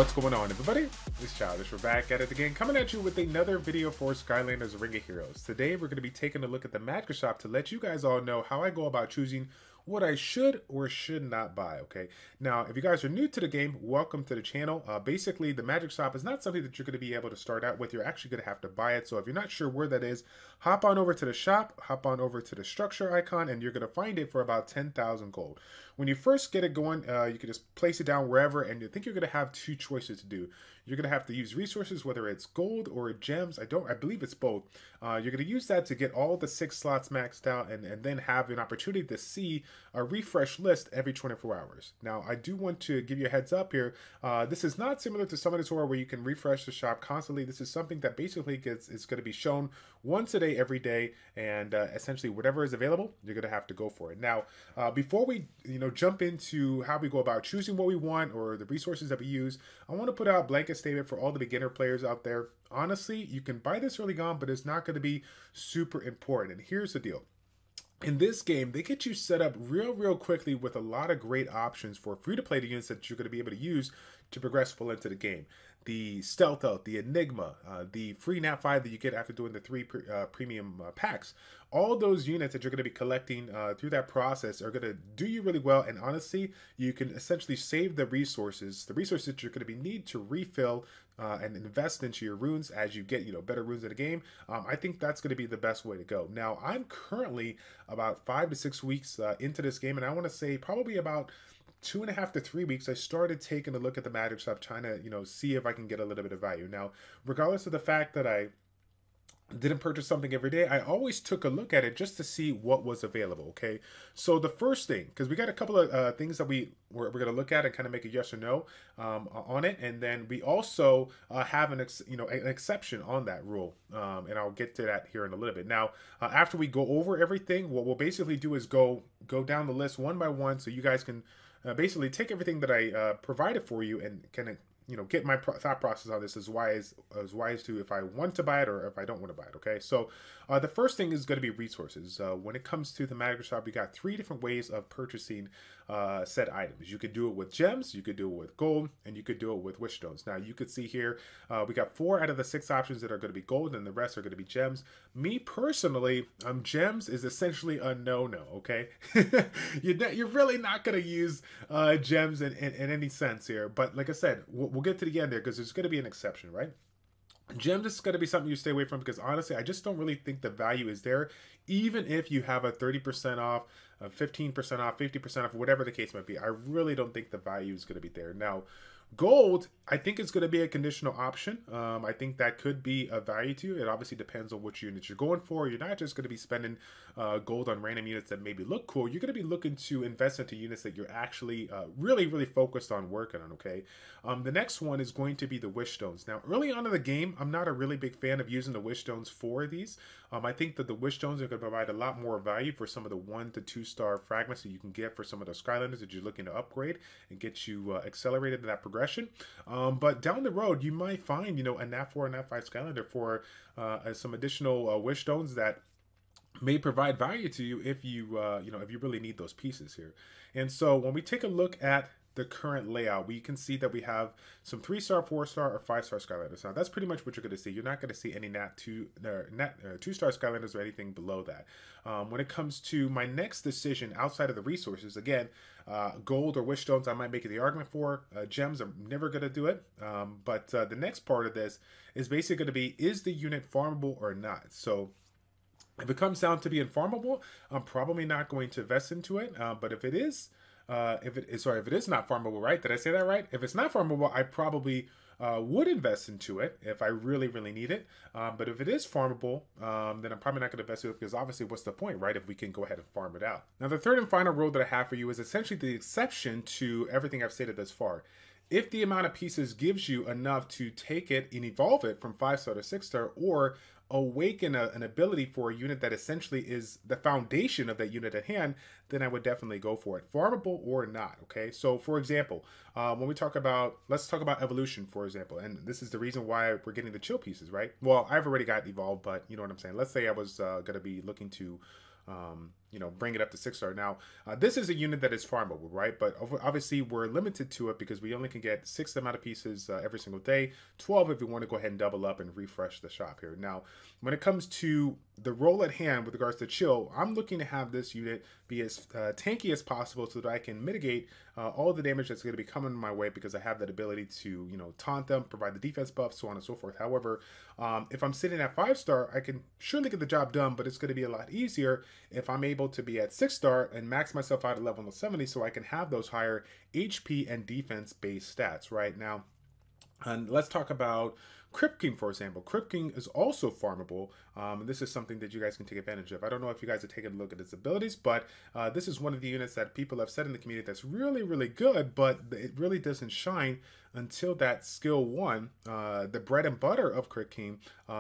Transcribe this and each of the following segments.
What's going on, everybody? It's Childish. We're back at it again, coming at you with another video for Skylanders Ring of Heroes. Today, we're going to be taking a look at the magic shop to let you guys all know how I go about choosing what I should or should not buy, okay? Now, if you guys are new to the game, welcome to the channel. Basically, the magic shop is not something that you're going to be able to start out with. You're actually going to have to buy it. So if you're not sure where that is, hop on over to the shop, hop on over to the structure icon, and you're going to find it for about 10,000 gold. When you first get it going, you can just place it down wherever, and you think you're going to have two choices to do. You're going to have to use resources, whether it's gold or gems. I believe it's both. You're going to use that to get all the 6 slots maxed out, and then have an opportunity to see a refresh list every 24 hours. Now, I do want to give you a heads up here. This is not similar to Summoner's Roh where you can refresh the shop constantly. This is something that basically is going to be shown once a day, every day, and essentially whatever is available, you're going to have to go for it. Now, before we jump into how we go about choosing what we want or the resources that we use, I want to put out a blanket statement for all the beginner players out there. Honestly, you can buy this early on, but it's not going to be super important. And here's the deal. In this game, they get you set up real quickly with a lot of great options for free-to-play units that you're going to be able to use to progress full into the game. The Stealth Out, the Enigma, the free Nat 5 that you get after doing the 3 premium packs. All those units that you're going to be collecting through that process are going to do you really well. And honestly, you can essentially save the resources that you're going to need to refill and invest into your runes as you get better runes in the game. I think that's going to be the best way to go. Now, I'm currently about 5 to 6 weeks into this game, and I want to say probably about 2.5 to 3 weeks, I started taking a look at the magic shop, trying to see if I can get a little bit of value. Now, regardless of the fact that I didn't purchase something every day, I always took a look at it just to see what was available. Okay, so the first thing, because we got a couple of things that we're going to look at and kind of make a yes or no on it, and then we also have an exception on that rule, and I'll get to that here in a little bit. Now, after we go over everything, what we'll basically do is go down the list one by one, so you guys can basically take everything that I provided for you and kind of get my thought process on this as wise to if I want to buy it or if I don't want to buy it. Okay, so the first thing is going to be resources. When it comes to the magic shop, we got 3 different ways of purchasing said items. You could do it with gems, you could do it with gold, and you could do it with wish stones. Now, you could see here we got 4 out of the 6 options that are going to be gold, and the rest are going to be gems. Me personally, gems is essentially a no-no. Okay, you're really not going to use gems in any sense here. But like I said, we'll get to the end there because there's going to be an exception, right? Gems is going to be something you stay away from because honestly, I just don't really think the value is there. Even if you have a 30% off, 15% off, 50% off, whatever the case might be, I really don't think the value is going to be there. Now, gold, I think it's going to be a conditional option. I think that could be a value to you. It obviously depends on which units you're going for. You're not just going to be spending gold on random units that maybe look cool. You're going to be looking to invest into units that you're actually really focused on working on, okay? The next one is going to be the wish stones. Now, early on in the game, I'm not a really big fan of using the wish stones for these. I think that the wish stones are going to provide a lot more value for some of the 1 to 2 star fragments that you can get for some of those Skylanders that you're looking to upgrade and get you accelerated in that progression. But down the road, you might find, a Nat 4 and Nat 5 Skylander for some additional wish stones that may provide value to you if you, if you really need those pieces here. And so when we take a look at the current layout, we can see that we have some 3-star, 4-star, or 5-star Skylanders. Now, that's pretty much what you're going to see. You're not going to see any Nat 2-star Skylanders or anything below that. When it comes to my next decision outside of the resources, again, gold or wish stones, I might make the argument for. Gems, I'm never going to do it. But the next part of this is basically going to be, is the unit farmable or not? So if it comes down to being farmable, I'm probably not going to invest into it. But if it is, if it is not farmable, right? Did I say that right? If it's not farmable, I probably would invest into it if I really need it. But if it is farmable, then I'm probably not going to invest in it because obviously what's the point, right? If we can go ahead and farm it out. Now, the third and final rule that I have for you is essentially the exception to everything I've stated thus far. If the amount of pieces gives you enough to take it and evolve it from 5-star to 6-star, or awaken an ability for a unit that essentially is the foundation of that unit at hand, then I would definitely go for it, farmable or not. Okay, so for example, when we talk about, let's talk about evolution, for example, and this is the reason why we're getting the chill pieces, right? Well, I've already got evolved, but you know what I'm saying. Let's say I was going to be looking to you know, bring it up to 6-star. Now, this is a unit that is farmable, right? But obviously we're limited to it because we only can get 6 amount of pieces every single day, 12 if we want to go ahead and double up and refresh the shop here. Now, when it comes to the role at hand with regards to chill, I'm looking to have this unit be as tanky as possible so that I can mitigate all the damage that's going to be coming my way, because I have that ability to, you know, taunt them, provide the defense buff, so on and so forth. However, if I'm sitting at 5-star, I can surely get the job done, but it's going to be a lot easier if I'm able to be at 6-star and max myself out at level 70 so I can have those higher HP and defense based stats right now. And let's talk about Crypt King, for example. Crypt King is also farmable. And this is something that you guys can take advantage of. I don't know if you guys have taken a look at its abilities, but this is one of the units that people have said in the community that's really, really good, but it really doesn't shine until that skill 1, the bread and butter of Crypt King,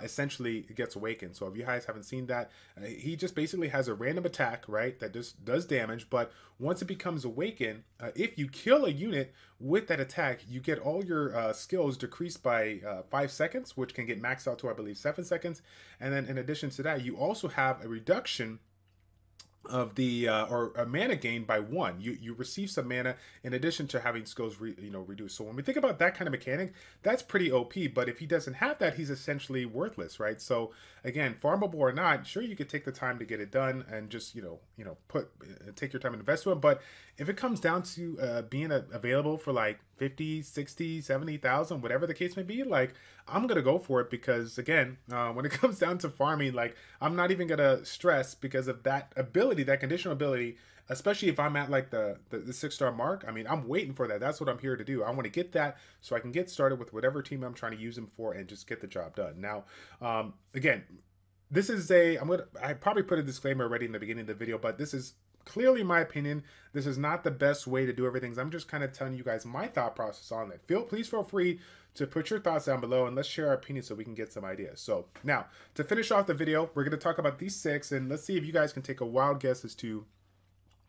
essentially gets awakened. So if you guys haven't seen that, he just basically has a random attack, right, that just does damage, but once it becomes awakened, if you kill a unit with that attack, you get all your skills decreased by 5 seconds, which can get maxed out to, I believe, 7 seconds. And then in addition to that, you also have a reduction of the or a mana gain by 1. You receive some mana in addition to having skills reduced. So when we think about that kind of mechanic, that's pretty OP. But if he doesn't have that, he's essentially worthless, right? So again, farmable or not, sure, you could take the time to get it done and just take your time and invest in it. But if it comes down to being available for like 50, 60, 70,000, whatever the case may be, like, I'm gonna go for it, because again, when it comes down to farming, like, I'm not even gonna stress because of that ability, that conditional ability, especially if I'm at like the 6-star mark. I mean, I'm waiting for that. That's what I'm here to do. I want to get that so I can get started with whatever team I'm trying to use them for and just get the job done. Now, again, this is I probably put a disclaimer already in the beginning of the video, but this is clearly my opinion. This is not the best way to do everything. I'm just kind of telling you guys my thought process on it. Please feel free to put your thoughts down below and let's share our opinions so we can get some ideas. So now, to finish off the video, we're going to talk about these 6, and let's see if you guys can take a wild guess as to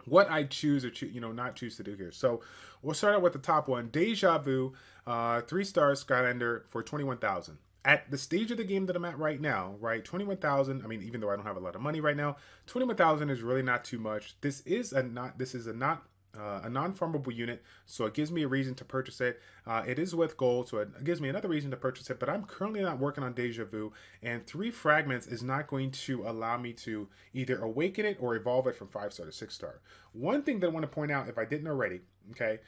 what I choose or not choose to do here. So we'll start out with the top one, Deja Vu, 3-star Skylander for 21,000. At the stage of the game that I'm at right now, right, 21,000. I mean, even though I don't have a lot of money right now, 21,000 is really not too much. This is a non-farmable unit, so it gives me a reason to purchase it. It is with gold, so it gives me another reason to purchase it, but I'm currently not working on Deja Vu, and 3 fragments is not going to allow me to either awaken it or evolve it from 5-star to 6-star. One thing that I want to point out, if I didn't already, okay,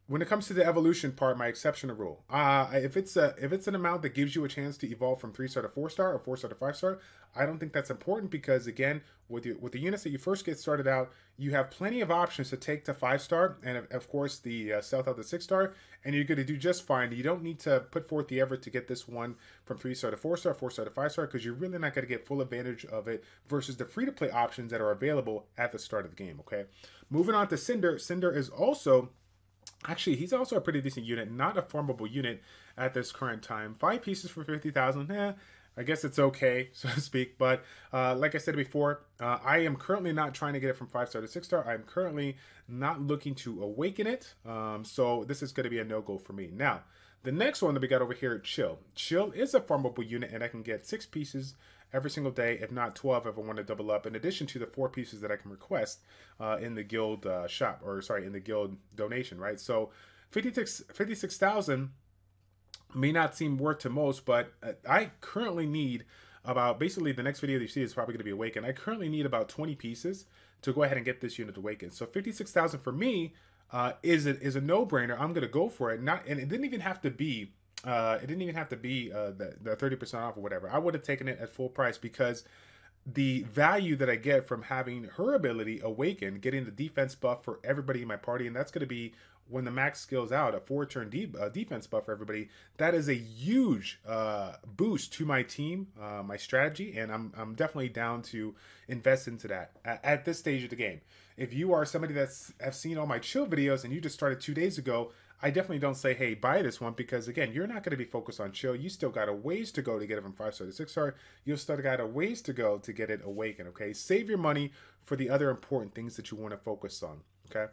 when it comes to the evolution part, my exceptional rule, if it's an amount that gives you a chance to evolve from 3-star to 4-star or 4-star to 5-star, I don't think that's important, because again, with the units that you first get started out, you have plenty of options to take to 5-star, and of course the stealth out to 6-star, and you're going to do just fine. You don't need to put forth the effort to get this one from 3-star to 4-star, 4-star to 5-star, because you're really not going to get full advantage of it versus the free-to-play options that are available at the start of the game. Okay, moving on to Cinder. Cinder is also, actually, he's also a pretty decent unit, not a farmable unit at this current time. 5 pieces for 50,000. I guess it's okay, so to speak. But like I said before, I am currently not trying to get it from 5-star to 6-star. I'm currently not looking to awaken it. So this is going to be a no-go for me. Now, the next one that we got over here, Chill. Chill is a farmable unit, and I can get 6 pieces every single day, if not 12 if I want to double up, in addition to the 4 pieces that I can request in the guild shop, or sorry, in the guild donation, right? So 56,000 may not seem worth to most, but I currently need about, basically the next video that you see is probably going to be Awakened. I currently need about 20 pieces to go ahead and get this unit awakened. So 56,000 for me is a no-brainer. I'm going to go for it. And it didn't even have to be the 30% off or whatever. I would have taken it at full price, because the value that I get from having her ability Awaken, getting the defense buff for everybody in my party, and that's going to be, when the max skills out, a 4-turn defense buff for everybody. That is a huge boost to my team, my strategy, and I'm definitely down to invest into that at this stage of the game. If you are somebody that's have seen all my chill videos and you just started 2 days ago, I definitely don't say, hey, buy this one, because again, you're not going to be focused on chill. You still got a ways to go to get it from 5-star to 6-star. You'll still got a ways to go to get it Awakened. Okay, save your money for the other important things that you want to focus on. Okay.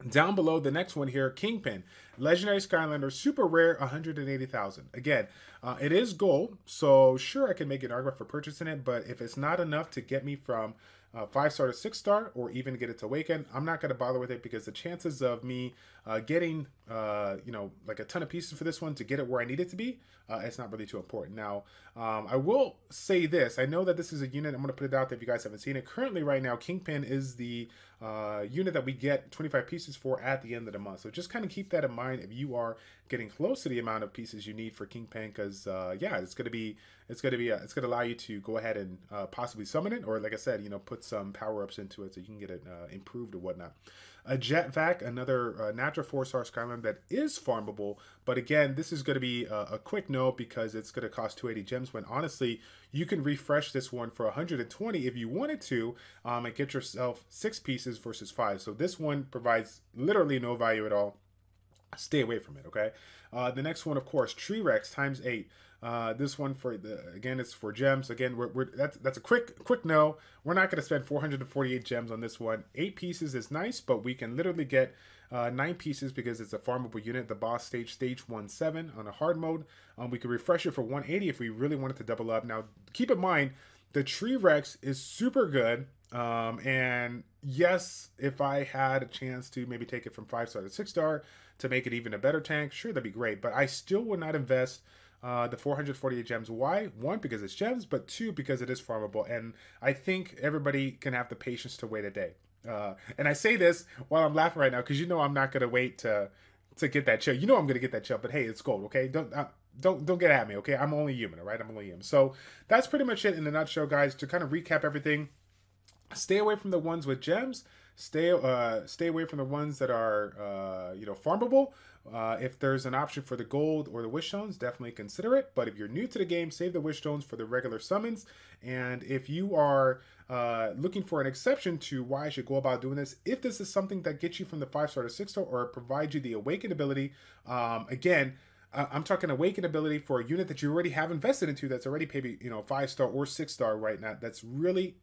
Down below, the next one here, Kingpin, Legendary Skylander, super rare, 180,000. Again, it is gold, so sure I can make an argument for purchasing it, but if it's not enough to get me from 5-star to 6-star, or even get it to Awaken, I'm not going to bother with it because the chances of me getting, you know, like a ton of pieces for this one to get it where I need it to be, it's not really too important. Now, I will say this. I know that this is a unit. I'm going to put it out there if you guys haven't seen it. Currently, right now, Kingpin is the unit that we get 25 pieces for at the end of the month. So just kind of keep that in mind if you are getting close to the amount of pieces you need for Kingpin, because yeah, it's gonna allow you to go ahead and possibly summon it, or like I said, you know, put some power ups into it so you can get it improved or whatnot. A Jet Vac, another natural 4-star Skyline that is farmable, but again, this is going to be a quick no because it's going to cost 280 gems, when honestly, you can refresh this one for 120 if you wanted to, and get yourself 6 pieces versus 5. So this one provides literally no value at all. Stay away from it, okay? The next one, of course, Tree Rex times 8. This one for again, it's for gems. Again, that's a quick no. We're not going to spend 448 gems on this one. 8 pieces is nice, but we can literally get 9 pieces because it's a farmable unit. The boss stage 1-7 on a hard mode. We could refresh it for 180 if we really wanted to double up. Now, keep in mind, the Tree Rex is super good. And yes, if I had a chance to maybe take it from 5-star to 6-star to make it even a better tank, sure, that'd be great. But I still would not invest the 448 gems. Why? 1, because it's gems, but 2, because it is farmable. And I think everybody can have the patience to wait a day. And I say this while I'm laughing right now because you know I'm not going to wait to get that chill. You know I'm going to get that chill, but hey, it's gold, okay? Don't get at me, okay? I'm only human, all right? I'm only human. So that's pretty much it in a nutshell, guys. To kind of recap everything, stay away from the ones with gems. Stay away from the ones that are you know, farmable. If there's an option for the gold or the wish stones, definitely consider it. But if you're new to the game, save the wish stones for the regular summons. And if you are looking for an exception to why I should go about doing this, if this is something that gets you from the 5-star to 6-star or provides you the awaken ability, again, I'm talking awaken ability for a unit that you already have invested into that's already maybe, you know, 5-star or 6-star right now. That's really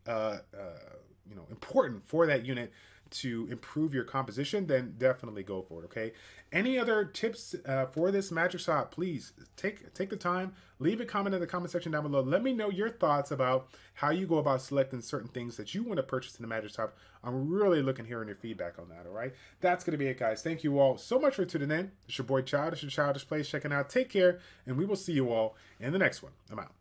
you know, important for that unit to improve your composition, then definitely go for it, okay? Any other tips for this magic shop, please take the time, leave a comment in the comment section down below. Let me know your thoughts about how you go about selecting certain things that you want to purchase in the magic shop. I'm really looking hearing your feedback on that, all right? That's going to be it, guys. Thank you all so much for tuning in. It's your boy Childish and ChildishPlays checking out. Take care, and we will see you all in the next one. I'm out.